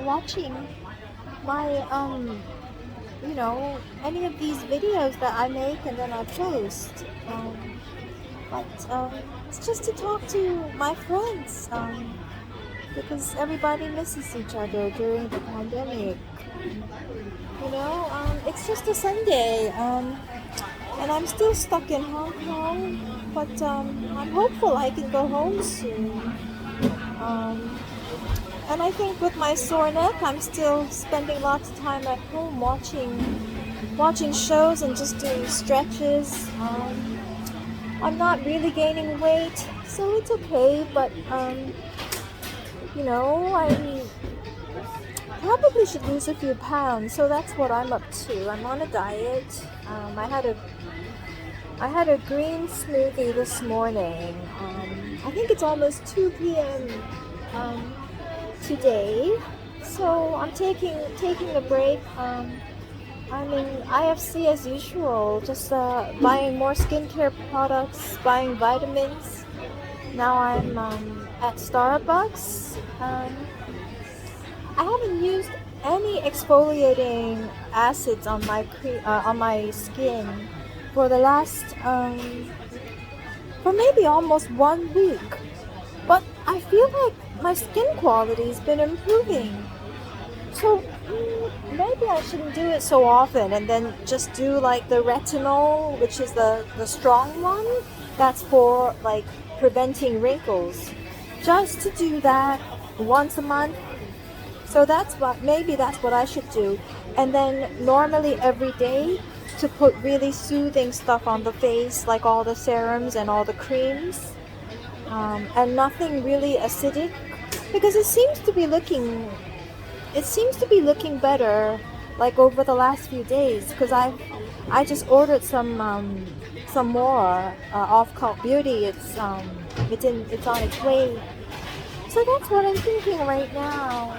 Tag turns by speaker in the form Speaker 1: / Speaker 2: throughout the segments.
Speaker 1: watching my any of these videos that I make and then I post. But it's just to talk to my friends because everybody misses each other during the pandemic. It's just a Sunday, and I'm still stuck in Hong Kong, but I'm hopeful I can go home soon. Um, and I think with my sore neck, I'm still spending lots of time at home watching shows and just doing stretches. I'm not really gaining weight, so it's okay. But I probably should lose a few pounds, so that's what I'm up to. I'm on a diet. I had a green smoothie this morning. I think it's almost 2 p.m. Um, today, so I'm taking a break. I'm in IFC as usual, just buying more skincare products, buying vitamins. Now I'm at Starbucks. I haven't used any exfoliating acids on my skin for the last for maybe almost 1 week. But I feel like my skin quality's been improving. So maybe I shouldn't do it so often and then just do like the retinol, which is the strong one. That's for like preventing wrinkles. Just to do that once a month. So maybe that's what I should do. And then normally every day to put really soothing stuff on the face, like all the serums and all the creams. And nothing really acidic because it seems to be looking better like over the last few days because I just ordered some more off Cult Beauty. It's on its way. So that's what I'm thinking right now.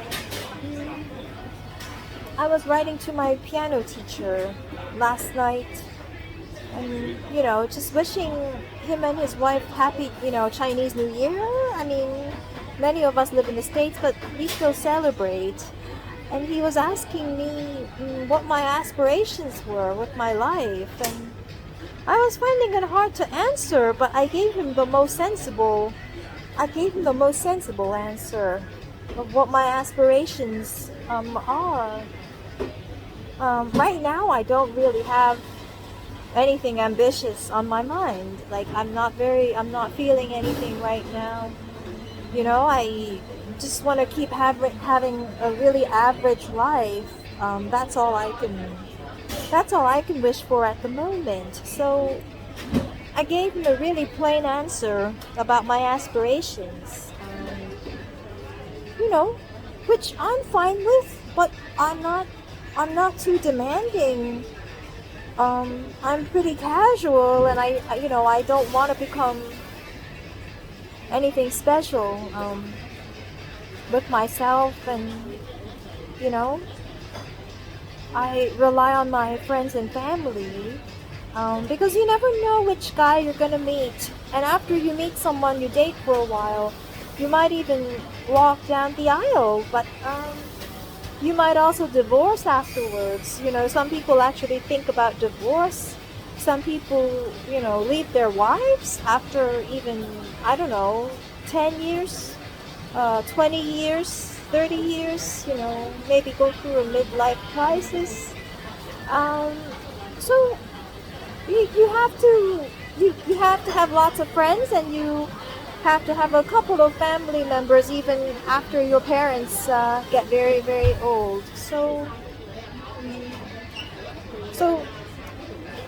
Speaker 1: I was writing to my piano teacher last night and just wishing him and his wife happy Chinese New Year. I mean, many of us live in the States, but we still celebrate. And he was asking me what my aspirations were with my life, and I was finding it hard to answer, but I gave him the most sensible answer of what my aspirations are. Right now I don't really have anything ambitious on my mind. Like I'm not feeling anything right now. I just want to keep having a really average life. That's all I can wish for at the moment. So I gave him a really plain answer about my aspirations. Which I'm fine with, but I'm not too demanding. I'm pretty casual, and I don't want to become anything special with myself, and you know, I rely on my friends and family because you never know which guy you're gonna meet, and after you meet someone you date for a while, you might even walk down the aisle, but you might also divorce afterwards. Some people actually think about divorce. Some people, leave their wives after even, I don't know, 10 years, 20 years, 30 years, maybe go through a midlife crisis. So you have to have lots of friends, and you have to have a couple of family members even after your parents get very, very old. So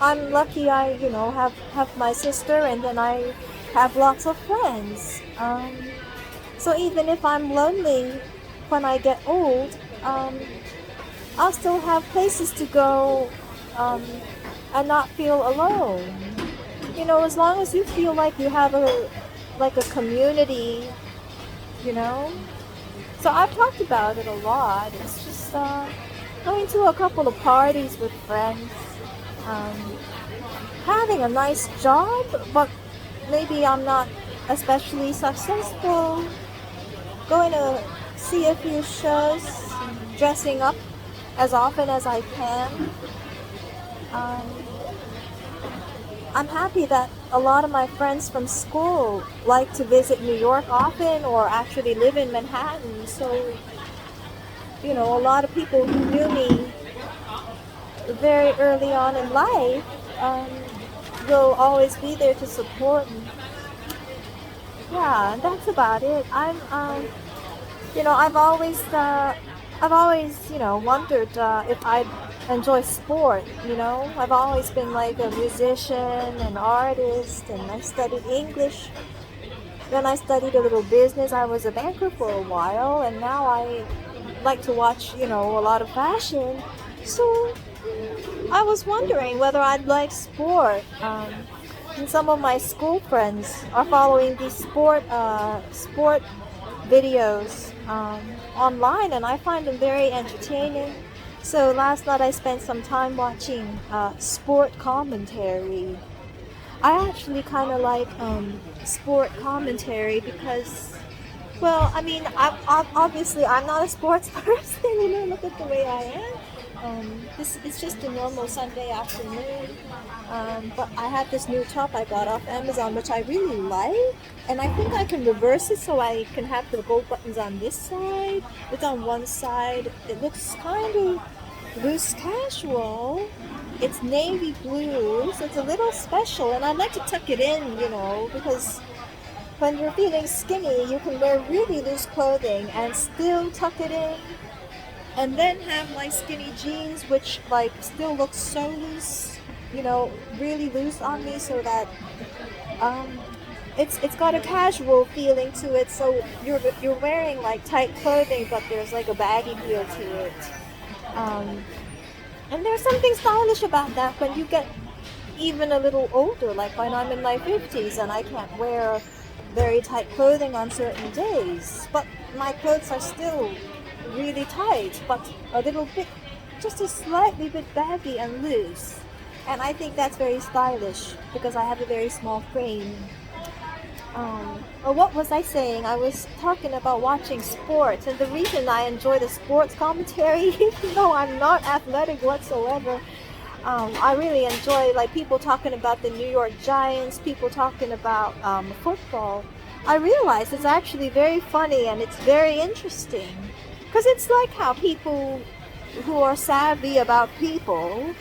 Speaker 1: I'm lucky I, have my sister, and then I have lots of friends. So even if I'm lonely when I get old, I'll still have places to go and not feel alone. As long as you feel like you have a community, you know. So I've talked about it a lot. It's just going to a couple of parties with friends, um, having a nice job, but maybe I'm not especially successful. Going to see a few shows, dressing up as often as I can. Um, I'm happy that a lot of my friends from school like to visit New York often or actually live in Manhattan. So, a lot of people who knew me very early on in life um, will always be there to support me. Yeah, that's about it. You know, I've always, wondered if I'd enjoy sport. I've always been like a musician, an artist, and I studied English. Then I studied a little business. I was a banker for a while, and now I like to watch, a lot of fashion. So I was wondering whether I'd like sport. And some of my school friends are following these sport videos online, and I find them very entertaining. So last night I spent some time watching sport commentary. I actually kind of like sport commentary because, well, I mean, obviously I'm not a sports person. Look at the way I am. This is just a normal Sunday afternoon. But I have this new top I got off Amazon, which I really like. And I think I can reverse it so I can have the gold buttons on this side. It's on one side. It looks kind of loose casual. It's navy blue, so it's a little special. And I like to tuck it in, because when you're feeling skinny, you can wear really loose clothing and still tuck it in and then have my skinny jeans, which like still looks so loose, really loose on me, so that um, it's got a casual feeling to it. So you're wearing like tight clothing, but there's like a baggy feel to it. Um, and there's something stylish about that when you get even a little older, like when I'm in my 50s and I can't wear very tight clothing on certain days, but my clothes are still really tight, but a little bit, just a slightly bit baggy and loose. And I think that's very stylish because I have a very small frame. What was I saying? I was talking about watching sports, and the reason I enjoy the sports commentary, even though I'm not athletic whatsoever, I really enjoy like people talking about the New York Giants, people talking about football. I realize it's actually very funny and it's very interesting because it's like how people who are savvy about people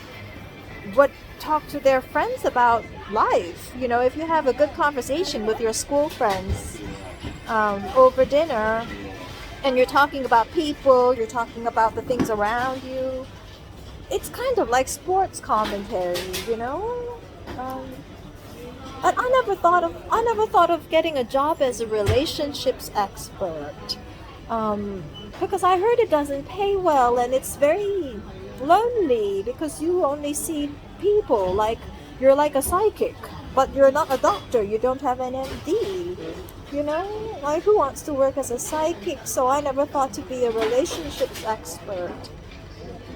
Speaker 1: would talk to their friends about life. If you have a good conversation with your school friends over dinner and you're talking about people, you're talking about the things around you, it's kind of like sports commentary. But I never thought of getting a job as a relationships expert because I heard it doesn't pay well and it's very lonely because you only see people, like you're like a psychic, but you're not a doctor. You don't have an MD. Like who wants to work as a psychic? So I never thought to be a relationships expert.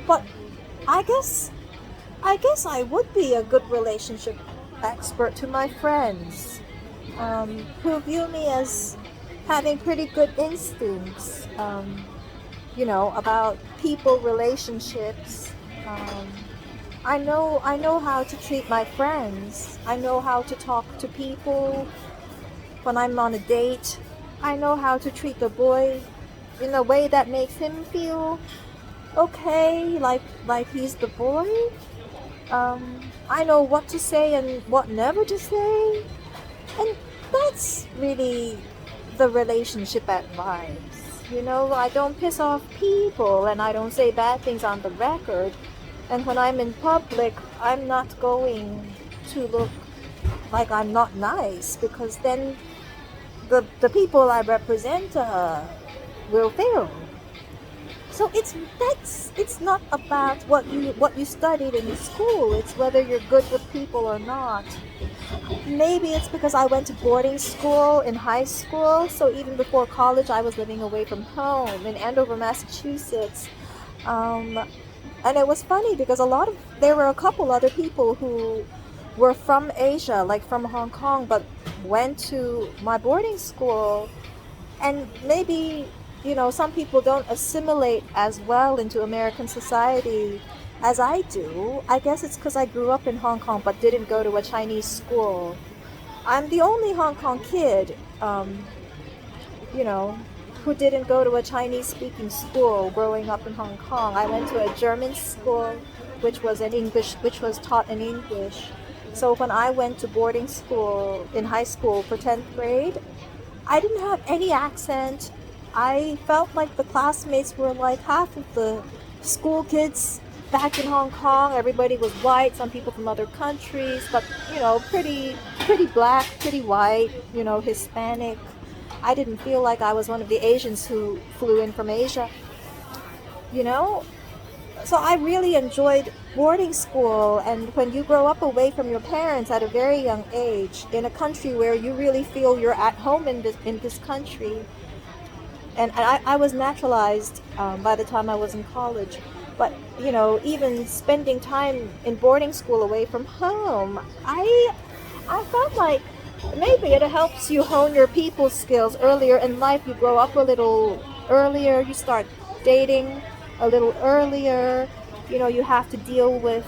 Speaker 1: But I guess I would be a good relationship expert to my friends who view me as having pretty good instincts, about people relationships. Um, I know how to treat my friends. I know how to talk to people when I'm on a date. I know how to treat the boy in a way that makes him feel okay, like he's the boy. I know what to say and what never to say, and that's really the relationship advice. I don't piss off people and I don't say bad things on the record. And when I'm in public, I'm not going to look like I'm not nice because then the people I represent will fail. So it's not about what you studied in school. It's whether you're good with people or not. Maybe it's because I went to boarding school in high school, so even before college I was living away from home in Andover, Massachusetts. Um, and it was funny because there were a couple other people who were from Asia, like from Hong Kong, but went to my boarding school, and maybe some people don't assimilate as well into American society as I do. I guess it's because I grew up in Hong Kong but didn't go to a Chinese school. I'm the only Hong Kong kid, you know, who didn't go to a Chinese speaking school growing up in Hong Kong. I went to a German school which was taught in English. So when I went to boarding school in high school for 10th grade, I didn't have any accent. I felt like the classmates were like half of the school kids back in Hong Kong. Everybody was white, some people from other countries, but pretty black, pretty white, Hispanic. I didn't feel like I was one of the Asians who flew in from Asia, you know? So I really enjoyed boarding school, and when you grow up away from your parents at a very young age in a country where you really feel you're at home in this country, and I was naturalized by the time I was in college, but even spending time in boarding school away from home, I felt like maybe it helps you hone your people skills earlier in life. You grow up a little earlier, you start dating a little earlier, you have to deal with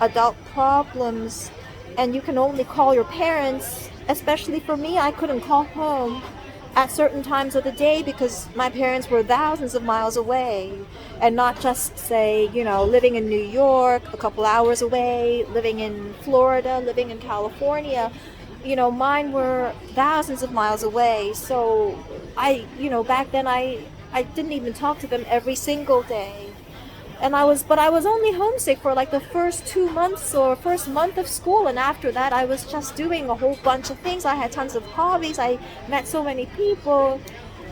Speaker 1: adult problems, and you can only call your parents. Especially for me, I couldn't call home at certain times of the day because my parents were thousands of miles away, and not just say, living in New York, a couple hours away, living in Florida, living in California. Mine were thousands of miles away. So back then I didn't even talk to them every single day. But I was only homesick for like the first 2 months or first month of school, and after that I was just doing a whole bunch of things. I had tons of hobbies. I met so many people.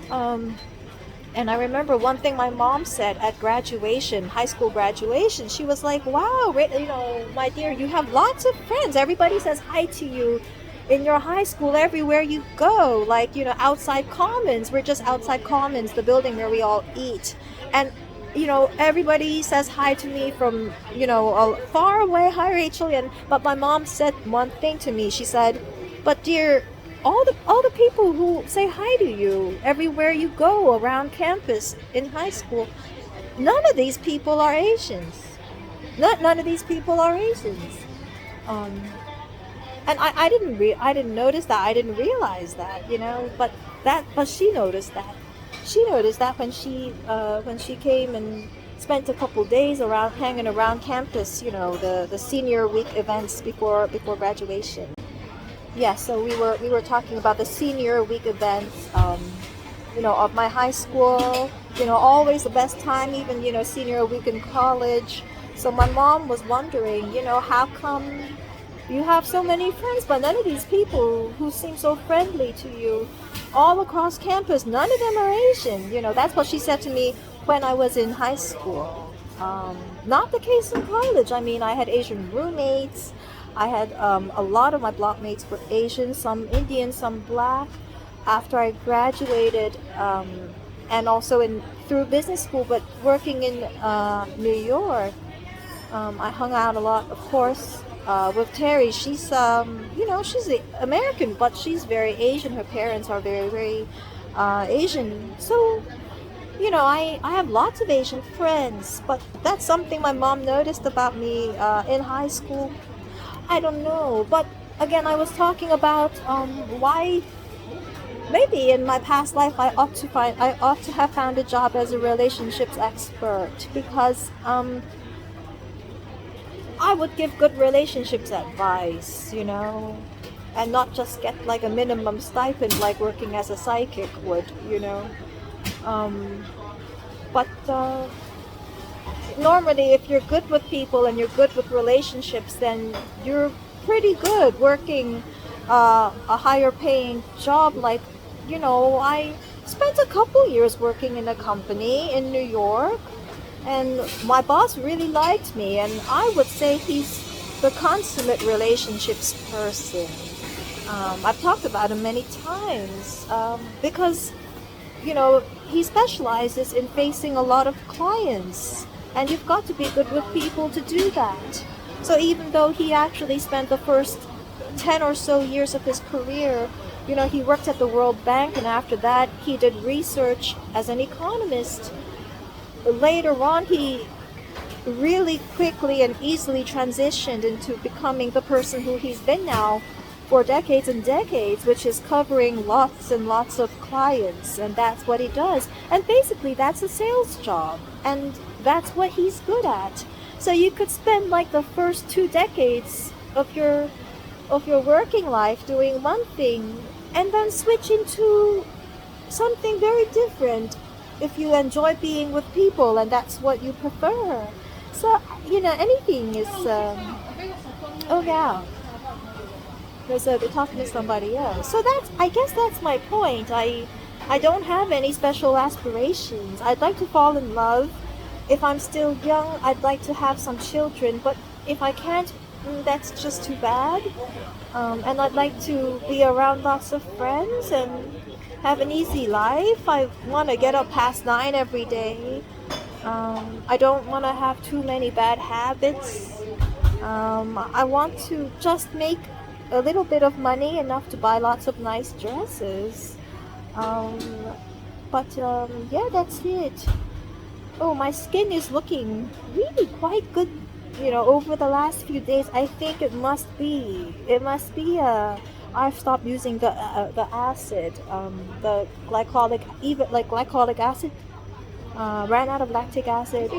Speaker 1: And I remember one thing my mom said at graduation, high school graduation. She was like, "Wow, my dear, you have lots of friends. Everybody says hi to you in your high school everywhere you go. Like, outside Commons. We're just outside Commons, the building where we all eat. And everybody says hi to me from, far away. Hi, Rachel." But my mom said one thing to me. She said, "But dear, all the people who say hi to you everywhere you go around campus in high school, none of these people are Asians. None of these people are Asians." And I didn't notice that. I didn't realize that, but she noticed that. She noticed that when she came and spent a couple days hanging around campus, the senior week events before graduation. Yeah, so we were talking about the senior week events, of my high school. Always the best time, even senior week in college. So my mom was wondering, how come you have so many friends, but none of these people who seem so friendly to you all across campus, none of them are Asian. That's what she said to me when I was in high school. Not the case in college. I mean, I had Asian roommates. I had a lot of my blockmates were Asian, some Indian, some black. After I graduated, and also through business school, but working in New York, I hung out a lot, of course, with Terry. She's she's American, but she's very Asian. Her parents are very, very Asian. So I have lots of Asian friends, but that's something my mom noticed about me in high school. I don't know, but again, I was talking about why maybe in my past life I ought to have found a job as a relationships expert, because I would give good relationships advice, and not just get like a minimum stipend like working as a psychic would, But normally if you're good with people and you're good with relationships, then you're pretty good working a higher paying job. Like, I spent a couple years working in a company in New York, and my boss really liked me, and I would say he's the consummate relationships person. I've talked about him many times because, he specializes in facing a lot of clients, and you've got to be good with people to do that. So even though he actually spent the first 10 or so years of his career He worked at the World Bank, and after that, he did research as an economist. Later on, he really quickly and easily transitioned into becoming the person who he's been now for decades and decades, which is covering lots and lots of clients, and that's what he does. And basically, that's a sales job, and that's what he's good at. So you could spend like the first 2 decades of your working life doing one thing, and then switch into something very different if you enjoy being with people and that's what you prefer. So anything is. Oh yeah. They're talking to somebody else. So I guess that's my point. I don't have any special aspirations. I'd like to fall in love. If I'm still young, I'd like to have some children. But if I can't, that's just too bad. And I'd like to be around lots of friends and have an easy life. I want to get up past 9 every day. I don't want to have too many bad habits. I want to just make a little bit of money, enough to buy lots of nice dresses. But yeah, that's it. Oh, my skin is looking really quite good, over the last few days. I think it must be. I've stopped using the acid, the glycolic acid. Ran out of lactic acid.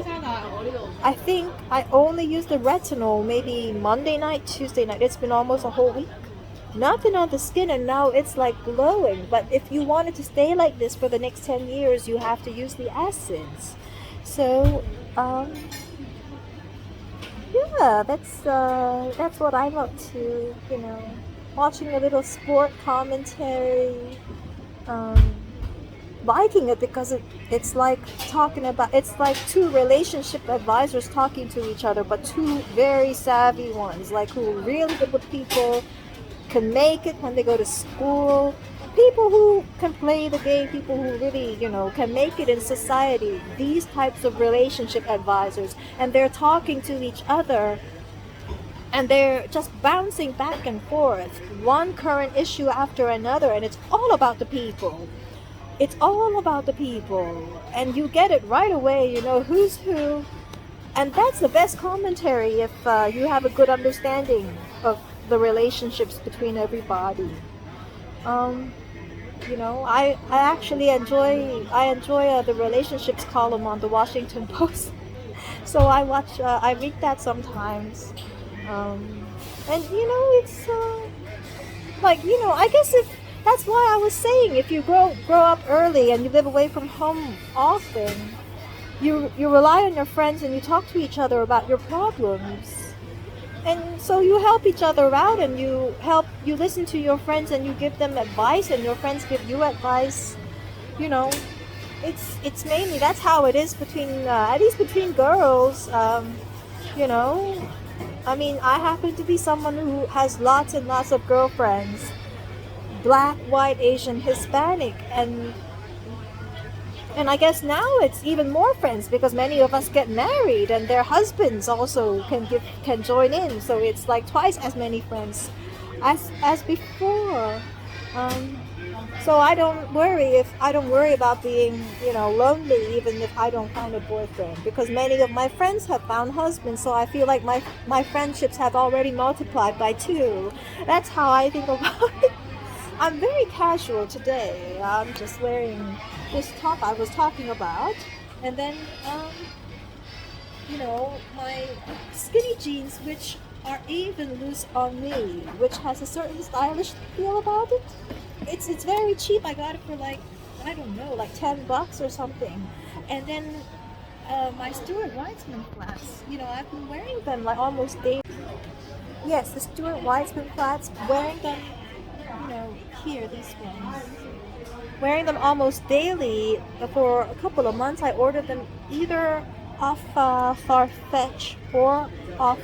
Speaker 1: I think I only used the retinol maybe Monday night, Tuesday night. It's been almost a whole week. Nothing on the skin, and now it's like glowing. But if you wanted to stay like this for the next 10 years, you have to use the acids. So, yeah, that's what I'm up to. Watching a little sport commentary. Liking it because it's like it's like two relationship advisors talking to each other, but two very savvy ones, like who are really good with people, can make it when they go to school, people who can play the game, people who really can make it in society. These types of relationship advisors, and they're talking to each other, and they're just bouncing back and forth, one current issue after another, and it's all about the people. It's all about the people, and you get it right away, who's who, and that's the best commentary if you have a good understanding of the relationships between everybody. I actually enjoy the relationships column on the Washington Post, so I read that sometimes, and it's I guess if. That's why I was saying, if you grow up early and you live away from home often, you rely on your friends and you talk to each other about your problems. And so you help each other out, and you listen to your friends and you give them advice, and your friends give you advice. It's mainly, that's how it is between, at least between girls. I mean, I happen to be someone who has lots and lots of girlfriends. Black, white, Asian, Hispanic, and I guess now it's even more friends because many of us get married and their husbands also can join in, so it's like twice as many friends as before. So I don't worry about being lonely, even if I don't find a boyfriend, because many of my friends have found husbands, so I feel like my friendships have already multiplied by 2. That's how I think about it. I'm very casual today. I'm just wearing this top I was talking about, and then my skinny jeans, which are even loose on me, which has a certain stylish feel about it. It's very cheap. I got it for like, I don't know, like $10 or something. And then my Stuart Weitzman flats. I've been wearing them like almost daily. Yes, the Stuart Weitzman flats. Wearing them. Here, these ones. Wearing them almost daily for a couple of months. I ordered them either off Farfetch or off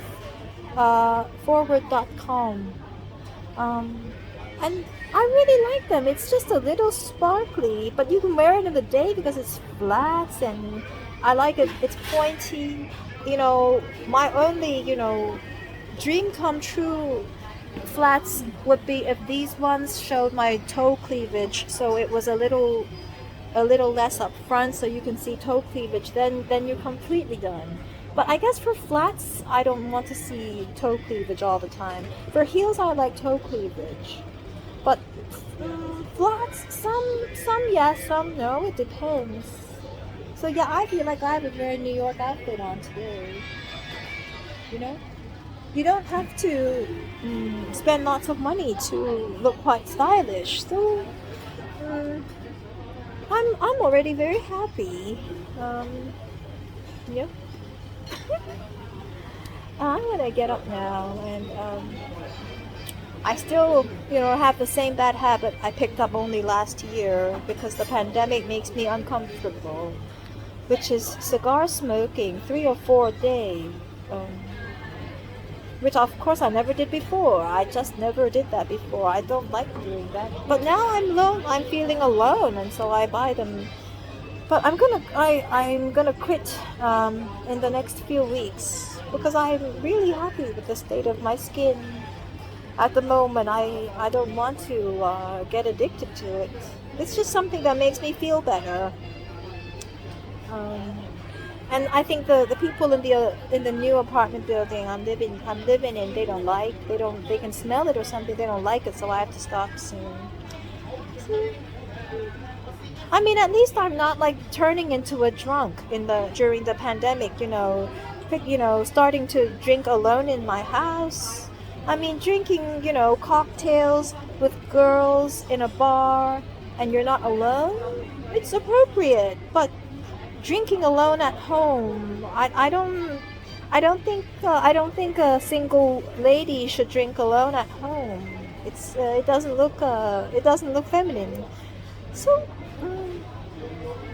Speaker 1: forward.com. And I really like them. It's just a little sparkly, but you can wear it in the day because it's flats, and I like it. It's pointy. My only, dream come true flats would be if these ones showed my toe cleavage, so it was a little less up front, so you can see toe cleavage. Then you're completely done. But I guess for flats, I don't want to see toe cleavage all the time. For heels, I like toe cleavage. But flats, some yes, some no. It depends. So yeah, I feel like I have a very New York outfit on today. You know, you don't have to spend lots of money to look quite stylish. So mm, I'm already very happy. Yeah. I'm gonna get up now, and I still, have the same bad habit I picked up only last year because the pandemic makes me uncomfortable, which is cigar smoking 3 or 4 a day. Um, which of course I never did before. I just never did that before. I don't like doing that. But now I'm alone. I'm feeling alone, and so I buy them. But I'm gonna quit in the next few weeks because I'm really happy with the state of my skin at the moment. I don't want to get addicted to it. It's just something that makes me feel better. Um, and I think the people in the new apartment building I'm living in, they can smell it or something, they don't like it, so I have to stop soon. So, I mean, at least I'm not like turning into a drunk in the during the pandemic, starting to drink alone in my house. I mean, drinking, cocktails with girls in a bar and you're not alone, it's appropriate. But drinking alone at home, I don't think a single lady should drink alone at home. It doesn't look feminine. So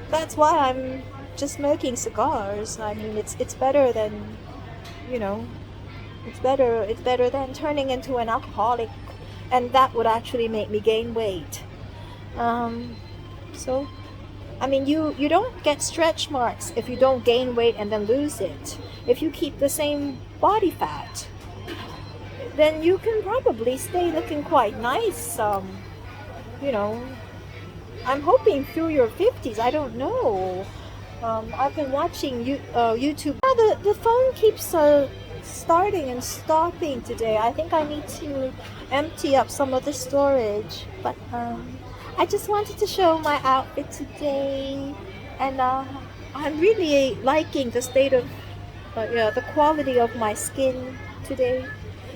Speaker 1: that's why I'm just smoking cigars. I mean, it's better than, you know, it's better than turning into an alcoholic, and that would actually make me gain weight. Um, so I mean, you don't get stretch marks if you don't gain weight and then lose it. If you keep the same body fat, then you can probably stay looking quite nice. You know, I'm hoping through your 50s. I don't know. I've been watching YouTube. Yeah, the phone keeps starting and stopping today. I think I need to empty up some of the storage. But I just wanted to show my outfit today, and I'm really liking the state of, the quality of my skin today.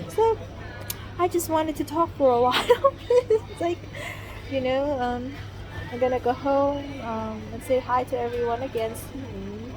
Speaker 1: So I just wanted to talk for a while. It's like, you know, I'm gonna go home and say hi to everyone again soon.